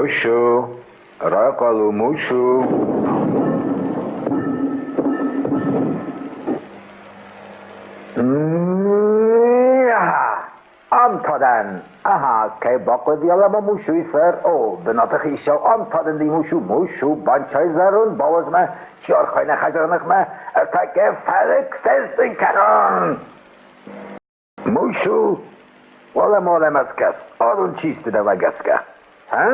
موشو راقلو موشو Antaden, aha, kei bakı diyalama muşu iser, o, benatık işe antaden di muşu, muşu, bançay zarun, bavazma, çiyar kayna hacaranık me, ertake ferik sestin kanon. Muşu, olem kes, alın çisti de ve geske. Ha?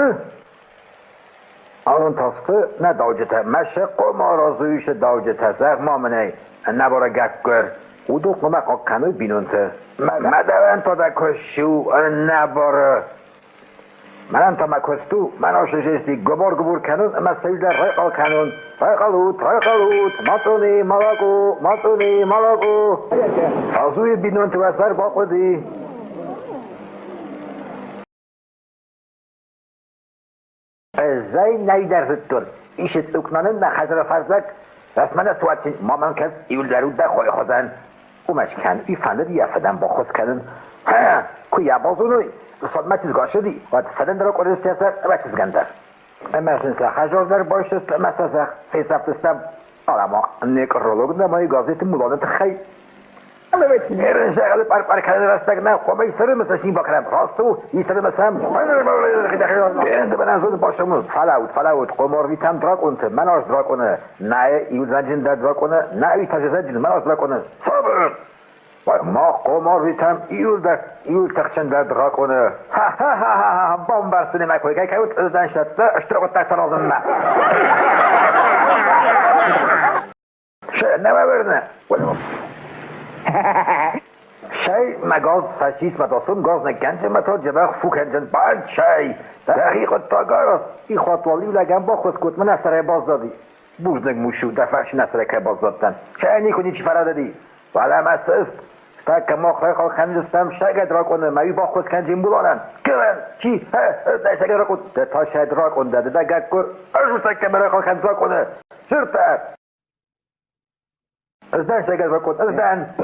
Alın tastı, ne davcete, meşe koma razıyışe davcete, zahmamine, ne bara gekkör. او دو قمق کنو بینونته مدوان تا دا کشو نباره من تا مکستو من آشجستی گبار کنون اما سیجل رایقال کنون رایقالوت ماتونی ملاگو آزوی بینونته و سر باقودی زی نیدرزد تون ایشت اکنانن نخجر فرزک رسمانه تواتین مامان کس ایول درود در خواه خوزن مشکن ای فنده یفدن با خوز کردن ها کویا بازونوی رسال مچیز گاشدی و فدن در قرار سیاسر مچیز گندر امرسنسه خجار در باشست مسازه فیصفتستم آلما نیکرولوگ نمایی گازیت مولانت خیلی ایران شغل پر کردن رستگ نه خب ای سر مثل بکرم راستو ای سر مثل اینده به نظر باشمون فلاوت قمار ویتم دراکونته من آش دراکونه نه ایو زنجین در دراکونه نه ای تجزنجین من آش دراکونه صبر ما قمار ویتم ایو تخچن در دراکونه بام برسونه مکوی که ایوت ازدن شده اشتراکت تکتر آزم نه نمه برنه شی مگاز فشیست مداسون گاز نگنج متا جبخ فوکنجن بعد شی دقیق تاگار ای خاطوالی لگن با خوز کت من اثره باز دادی بوزنگ موشو دفعش نصره که باز دادن شی نیکنی چی فرا دادی ولم اسست تک مخرق ها خنجستم شگد را کنه موی با خوز کنجین بولانن کرن چی؟ شگد را کنه تا شاید را کنه ده گرد کن ارزو تک مرای ها خنج را کنه شرطه ازدن شگد را کنه ازدن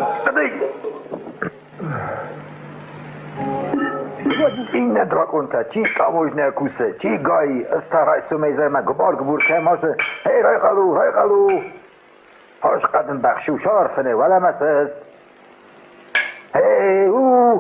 این ندراکونتا چی کاموش نکوسه چی گایی استرای سمیزه من گبار گبور که ماسه هی رای قلو هاش قدم بخشو شارفنه ولا مسست هی او